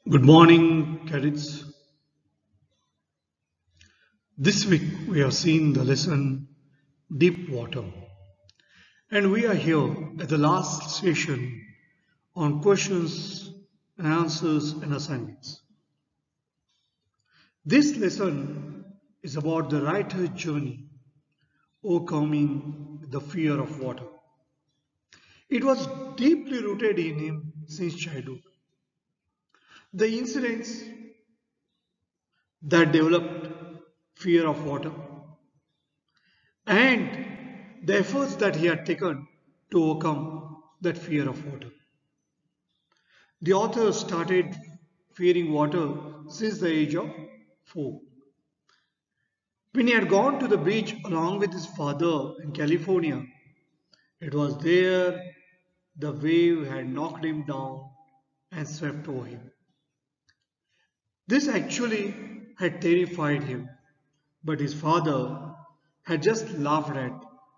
Good morning, cadets. This week we have seen the lesson Deep Water, and we are here at the last session on questions and answers and assignments. This lesson is about the writer's journey overcoming the fear of water. It was deeply rooted in him since childhood. The incidents that developed fear of water and the efforts that he had taken to overcome that fear of water. The author started fearing water since the age of 4. When he had gone to the beach along with his father in California, it was there the wave had knocked him down and swept over him. This actually had terrified him, but his father had just laughed at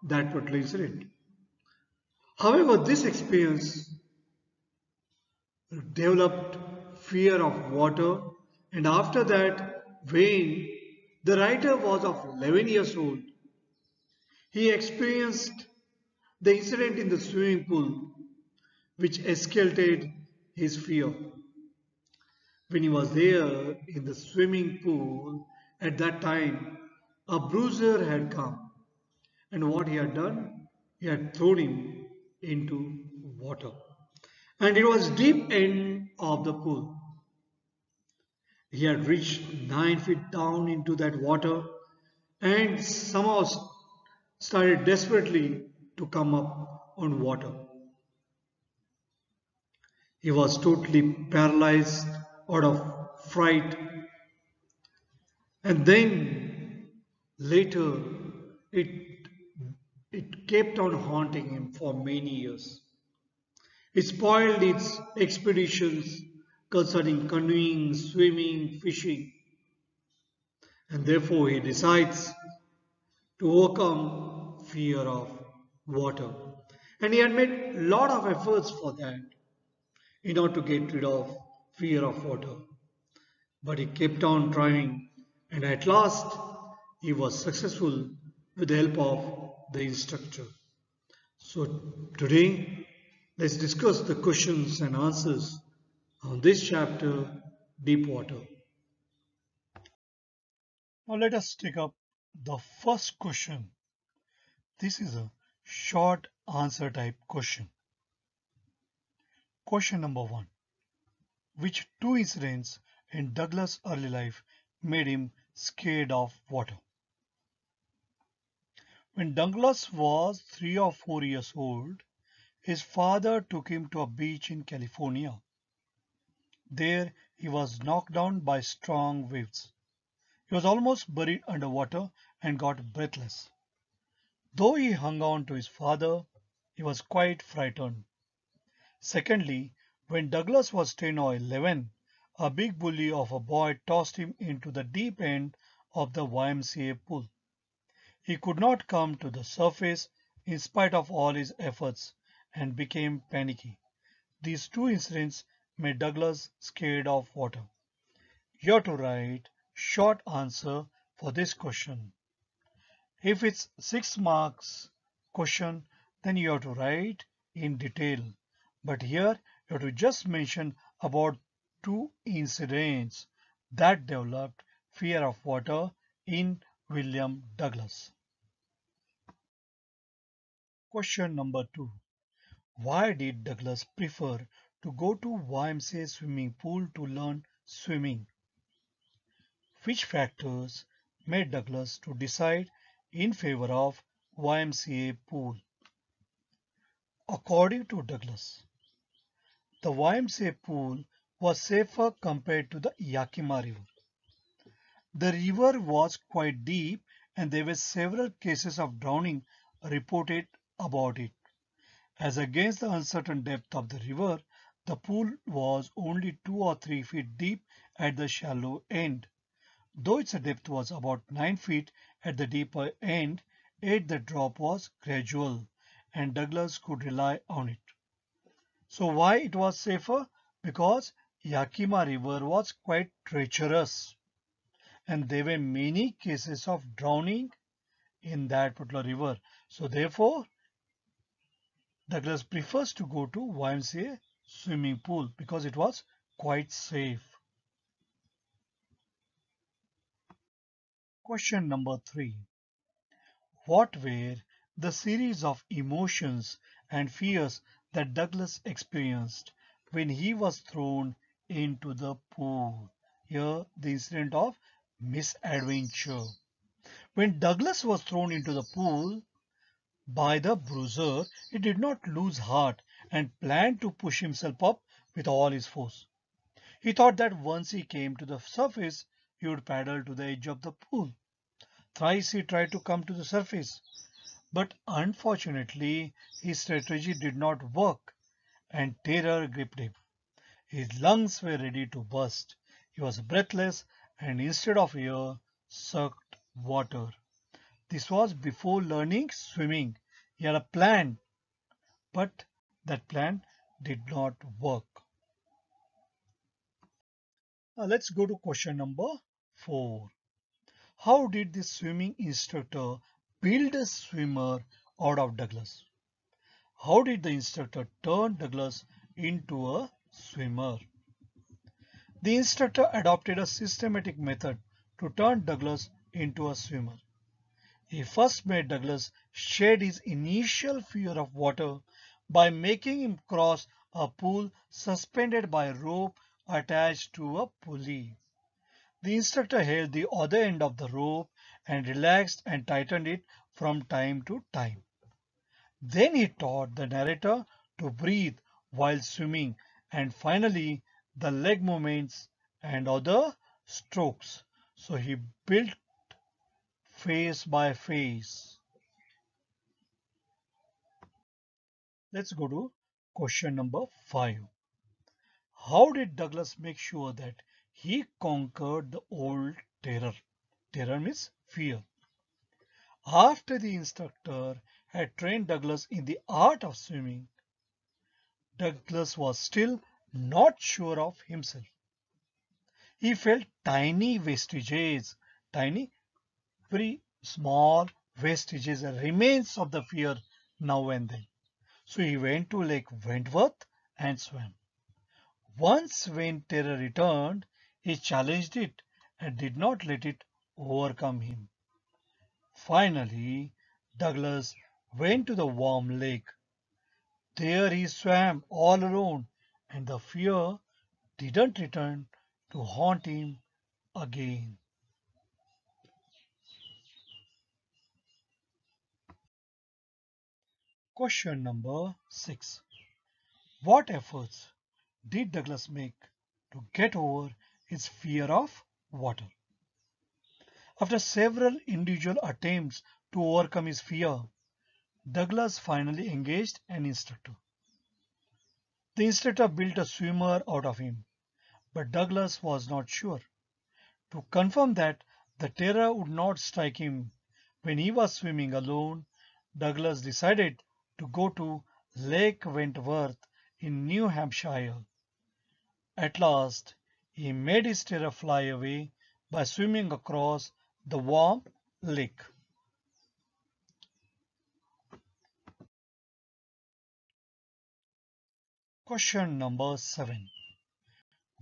that particular incident. However, this experience developed fear of water, and after that, when the writer was of 11 years old, he experienced the incident in the swimming pool which escalated his fear. When he was there in the swimming pool, at that time, a bruiser had come, and what he had done, he had thrown him into water. And it was deep end of the pool. He had reached 9 feet down into that water and somehow started desperately to come up on water. He was totally paralyzed out of fright, and then later it, it kept on haunting him for many years. It spoiled its expeditions concerning canoeing, swimming, fishing, and therefore he decides to overcome fear of water. And he had made a lot of efforts for that in order to get rid of fear of water. But he kept on trying, and at last he was successful with the help of the instructor. So today, let's discuss the questions and answers on this chapter, Deep Water. Now let us take up the first question. This is a short answer type question. Question number 1. Which two incidents in Douglas' early life made him scared of water? When Douglas was 3 or 4 years old, his father took him to a beach in California. There he was knocked down by strong waves. He was almost buried underwater and got breathless. Though he hung on to his father, he was quite frightened. Secondly, when Douglas was 10 or 11, a big bully of a boy tossed him into the deep end of the YMCA pool. He could not come to the surface in spite of all his efforts and became panicky. These two incidents made Douglas scared of water. You have to write short answer for this question. If it's 6 marks question, then you have to write in detail. But here you have to just mention about two incidents that developed fear of water in William Douglas. Question number 2. Why did Douglas prefer to go to YMCA swimming pool to learn swimming? Which factors made Douglas to decide in favor of YMCA pool? According to Douglas, the YMCA pool was safer compared to the Yakima River. The river was quite deep and there were several cases of drowning reported about it. As against the uncertain depth of the river, the pool was only 2 or 3 feet deep at the shallow end. Though its depth was about 9 feet at the deeper end, yet the drop was gradual and Douglas could rely on it. So why it was safer? Because Yakima River was quite treacherous and there were many cases of drowning in that particular river. So therefore, Douglas prefers to go to YMCA swimming pool because it was quite safe. Question number 3. What were the series of emotions and fears that Douglas experienced when he was thrown into the pool? Here, the incident of misadventure. When Douglas was thrown into the pool by the bruiser, he did not lose heart and planned to push himself up with all his force. He thought that once he came to the surface, he would paddle to the edge of the pool. Thrice he tried to come to the surface, but unfortunately his strategy did not work and terror gripped him. His lungs were ready to burst. He was breathless and instead of air, sucked water. This was before learning swimming. He had a plan, but that plan did not work. Now let's go to question number 4. How did the swimming instructor build a swimmer out of Douglas? How did the instructor turn Douglas into a swimmer? The instructor adopted a systematic method to turn Douglas into a swimmer. He first made Douglas shed his initial fear of water by making him cross a pool suspended by a rope attached to a pulley. The instructor held the other end of the rope and relaxed and tightened it from time to time. Then he taught the narrator to breathe while swimming and finally the leg movements and other strokes. So he built phase by phase. Let's go to question number 5. How did Douglas make sure that he conquered the old terror? Terror means fear. After the instructor had trained Douglas in the art of swimming, Douglas was still not sure of himself. He felt tiny vestiges, tiny, very small vestiges, remains of the fear now and then. So he went to Lake Wentworth and swam. Once when terror returned, he challenged it and did not let it overcome him. Finally, Douglas went to the warm lake. There he swam all alone and the fear didn't return to haunt him again. Question number 6. What efforts did Douglas make to get over his fear of water? After several individual attempts to overcome his fear, Douglas finally engaged an instructor. The instructor built a swimmer out of him, but Douglas was not sure. To confirm that the terror would not strike him when he was swimming alone, Douglas decided to go to Lake Wentworth in New Hampshire. At last, he made his terror fly away by swimming across the warm lake. Question number 7.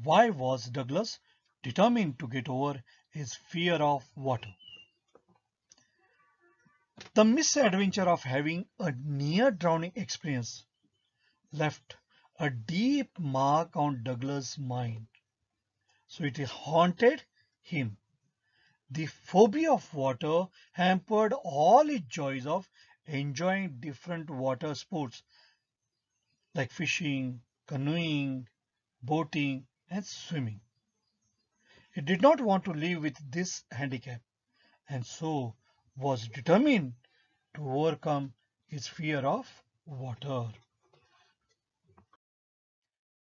Why was Douglas determined to get over his fear of water? The misadventure of having a near drowning experience left a deep mark on Douglas' mind. So it haunted him. The phobia of water hampered all his joys of enjoying different water sports like fishing, canoeing, boating, and swimming. He did not want to live with this handicap and so was determined to overcome his fear of water.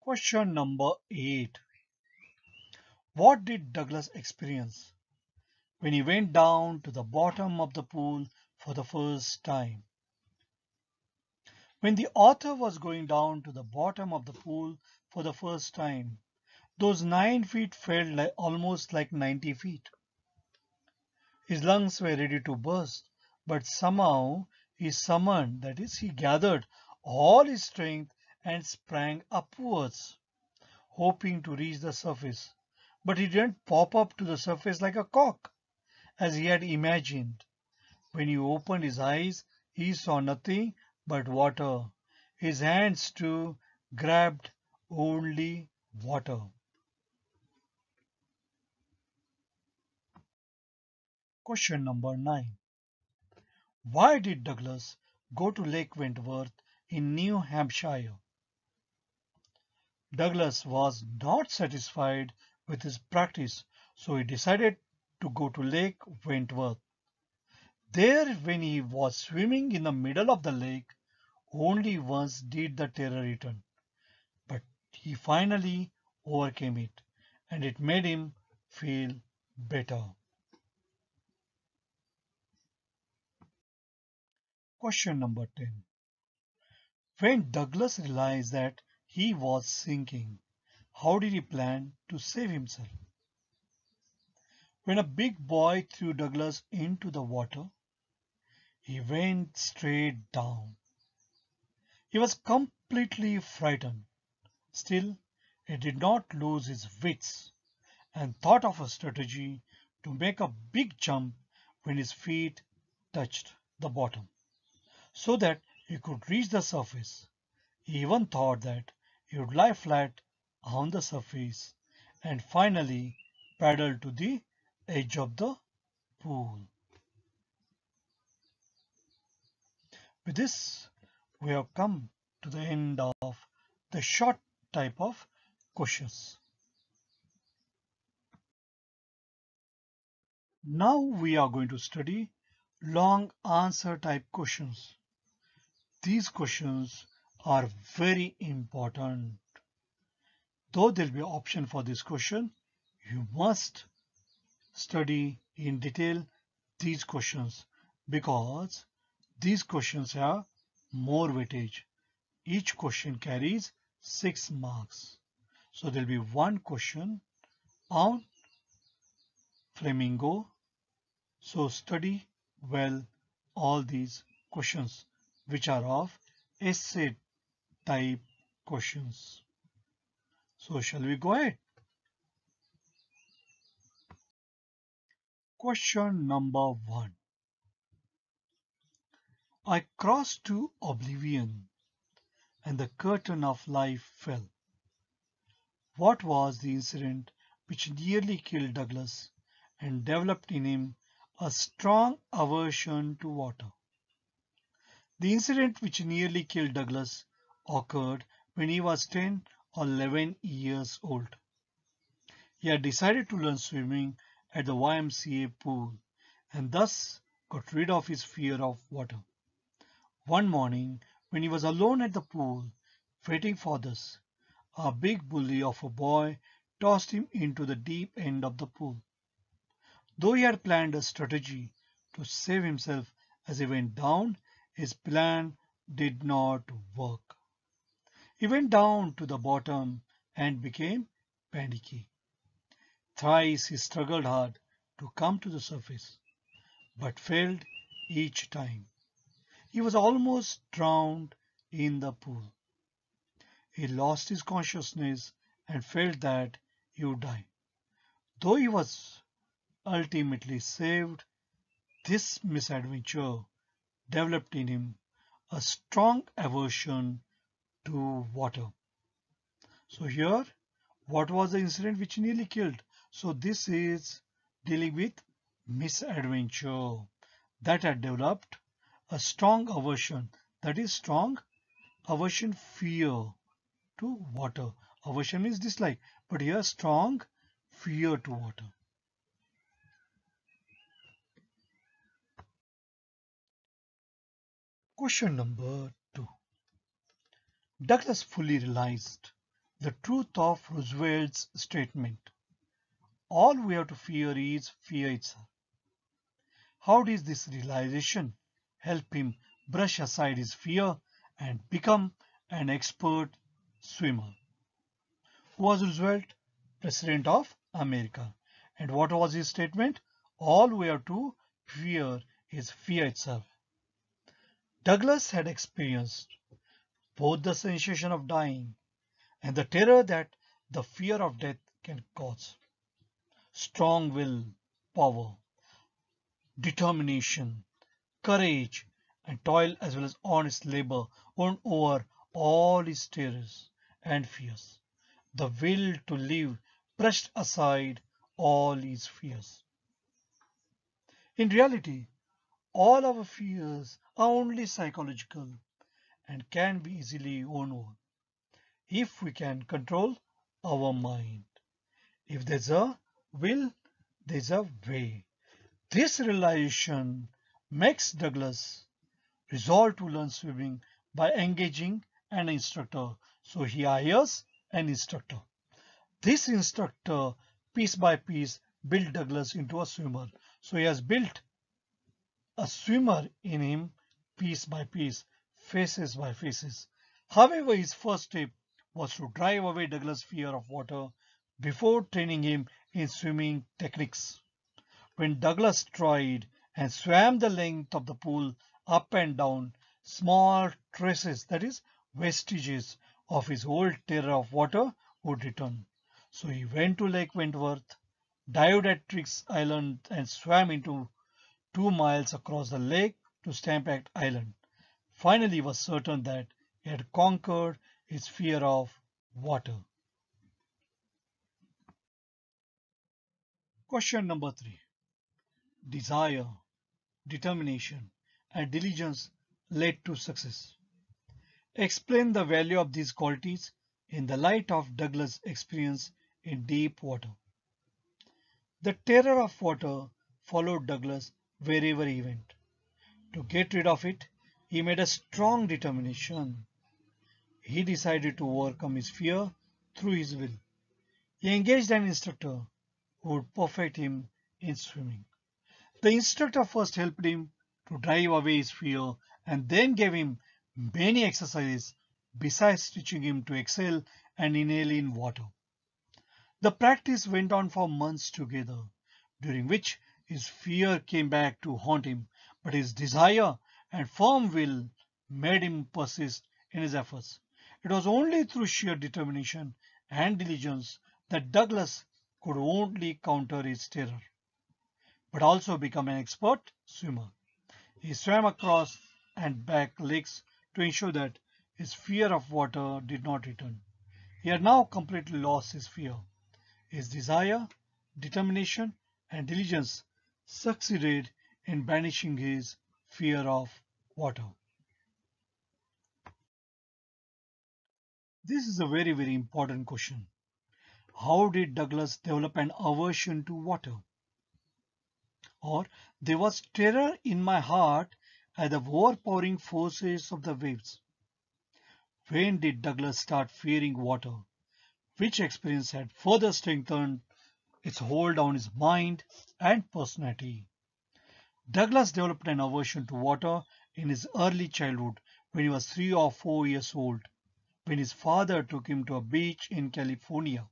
Question number 8. What did Douglas experience when he went down to the bottom of the pool for the first time? When the author was going down to the bottom of the pool for the first time, Those 9 feet felt almost like 90 feet. His lungs were ready to burst, but somehow he summoned, that is, he gathered all his strength and sprang upwards, hoping to reach the surface. But he didn't pop up to the surface like a cock, as he had imagined. When he opened his eyes, he saw nothing but water. His hands, too, grabbed only water. Question number 9. Why did Douglas go to Lake Wentworth in New Hampshire? Douglas was not satisfied with his practice, so he decided to go to Lake Wentworth. There, when he was swimming in the middle of the lake, only once did the terror return, but he finally overcame it, and it made him feel better. Question number 10. When Douglas realized that he was sinking, how did he plan to save himself? When a big boy threw Douglas into the water, he went straight down. He was completely frightened. Still, he did not lose his wits and thought of a strategy to make a big jump when his feet touched the bottom, so that he could reach the surface. He even thought that he would lie flat on the surface and finally paddle to the edge of the pool. With this, we have come to the end of the short type of questions. Now we are going to study long answer type questions. These questions are very important. Though there will be option for this question, you must study in detail these questions because these questions have more weightage. Each question carries 6 marks. So there will be one question on flamingo. So study well all these questions which are of essay type questions. So shall we go ahead? Question number 1. I crossed to oblivion and the curtain of life fell. What was the incident which nearly killed Douglas and developed in him a strong aversion to water? The incident which nearly killed Douglas occurred when he was 10 or 11 years old. He had decided to learn swimming at the YMCA pool and thus got rid of his fear of water. One morning, when he was alone at the pool, waiting for this, a big bully of a boy tossed him into the deep end of the pool. Though he had planned a strategy to save himself as he went down, his plan did not work. He went down to the bottom and became panicky. Thrice he struggled hard to come to the surface, but failed each time. He was almost drowned in the pool. He lost his consciousness and felt that he would die. Though he was ultimately saved, this misadventure developed in him a strong aversion to water. So here, what was the incident which nearly killed? So this is dealing with misadventure that had developed a strong aversion, that is strong aversion, fear to water. Aversion is dislike, but here strong fear to water. Question number 2. Douglas fully realized the truth of Roosevelt's statement. All we have to fear is fear itself. How does this realization help him brush aside his fear and become an expert swimmer? Who was Roosevelt? President of America. And what was his statement? All we have to fear is fear itself. Douglas had experienced both the sensation of dying and the terror that the fear of death can cause. Strong will, power, determination, courage, and toil as well as honest labor won over all his terrors and fears. The will to live brushed aside all his fears. In reality, all our fears are only psychological and can be easily won over if we can control our mind. If there's a will, there's a way. This realization makes Douglas resolve to learn swimming by engaging an instructor. So he hires an instructor. This instructor, piece by piece, built Douglas into a swimmer. So he has built a swimmer in him piece by piece, phases by phases. However, his first step was to drive away Douglas' fear of water before training him in swimming techniques. When Douglas tried and swam the length of the pool up and down, small traces, that is, vestiges of his old terror of water would return. So he went to Lake Wentworth, dived at Triggs Island, and swam into 2 miles across the lake to Stampede Island. Finally, he was certain that he had conquered his fear of water. Question number 3. Desire, determination, and diligence led to success. Explain the value of these qualities in the light of Douglas' experience in deep water. The terror of water followed Douglas wherever he went. To get rid of it, he made a strong determination. He decided to overcome his fear through his will. He engaged an instructor who would perfect him in swimming. The instructor first helped him to drive away his fear and then gave him many exercises besides teaching him to excel and inhale in water. The practice went on for months together, during which his fear came back to haunt him, but his desire and firm will made him persist in his efforts. It was only through sheer determination and diligence that Douglas could only counter his terror, but also become an expert swimmer. He swam across and back lakes to ensure that his fear of water did not return. He had now completely lost his fear. His desire, determination, and diligence succeeded in banishing his fear of water. This is a very important question. How did Douglas develop an aversion to water? Or there was terror in my heart at the overpowering forces of the waves. When did Douglas start fearing water? Which experience had further strengthened its hold on his mind and personality? Douglas developed an aversion to water in his early childhood when he was 3 or 4 years old, when his father took him to a beach in California.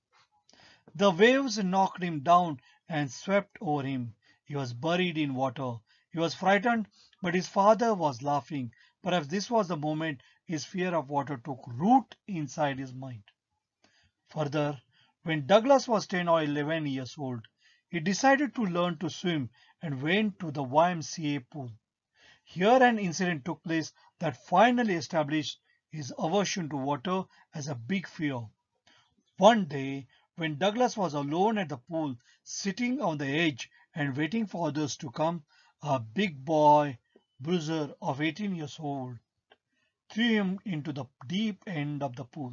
The waves knocked him down and swept over him. He was buried in water. He was frightened, but his father was laughing. Perhaps this was the moment his fear of water took root inside his mind. Further, when Douglas was 10 or 11 years old, he decided to learn to swim and went to the YMCA pool. Here an incident took place that finally established his aversion to water as a big fear. One day, when Douglas was alone at the pool, sitting on the edge and waiting for others to come, a big boy, bruiser of 18 years old, threw him into the deep end of the pool.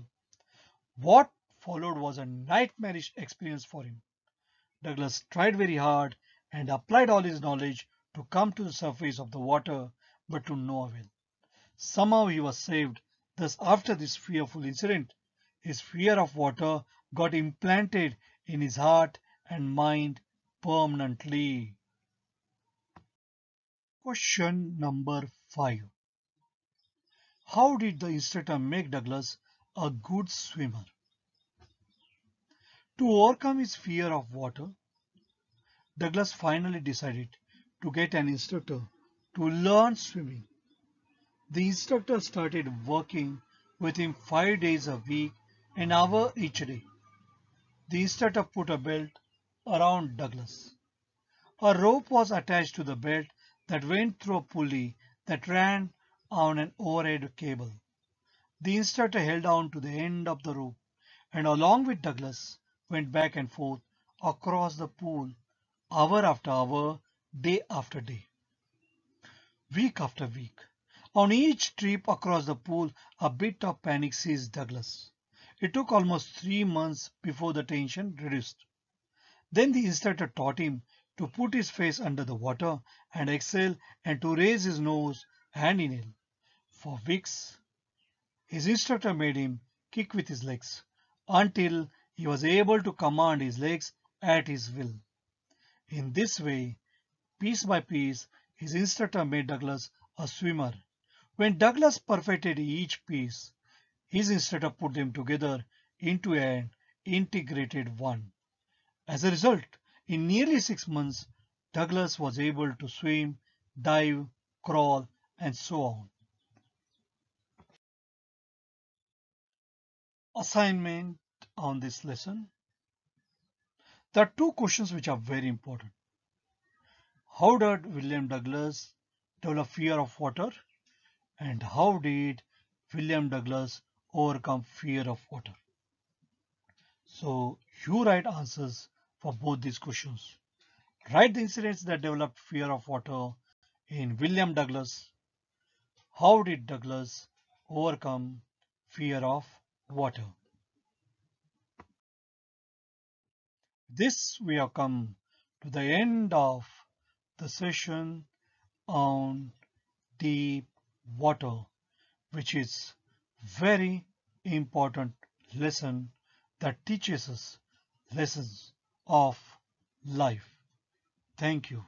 What followed was a nightmarish experience for him. Douglas tried very hard and applied all his knowledge to come to the surface of the water, but to no avail. Somehow he was saved. Thus, after this fearful incident, his fear of water got implanted in his heart and mind permanently. Question number 5. How did the instructor make Douglas a good swimmer? To overcome his fear of water, Douglas finally decided to get an instructor to learn swimming. The instructor started working with him 5 days a week, an hour each day. The instructor put a belt around Douglas. A rope was attached to the belt that went through a pulley that ran on an overhead cable. The instructor held on to the end of the rope and along with Douglas went back and forth across the pool hour after hour, day after day, week after week. On each trip across the pool, a bit of panic seized Douglas. It took almost 3 months before the tension reduced. Then the instructor taught him to put his face under the water and exhale and to raise his nose and inhale. For weeks, his instructor made him kick with his legs until he was able to command his legs at his will. In this way, piece by piece, his instructor made Douglas a swimmer. When Douglas perfected each piece, his instructor put them together into an integrated one. As a result, in nearly 6 months, Douglas was able to swim, dive, crawl, and so on. Assignment on this lesson. There are two questions which are very important. How did William Douglas develop fear of water? And how did William Douglas overcome fear of water? So you write answers for both these questions. Write the incidents that developed fear of water in William Douglas. How did Douglas overcome fear of water? This we have come to the end of the session on deep water, which is very important lesson that teaches us lessons of life. Thank you.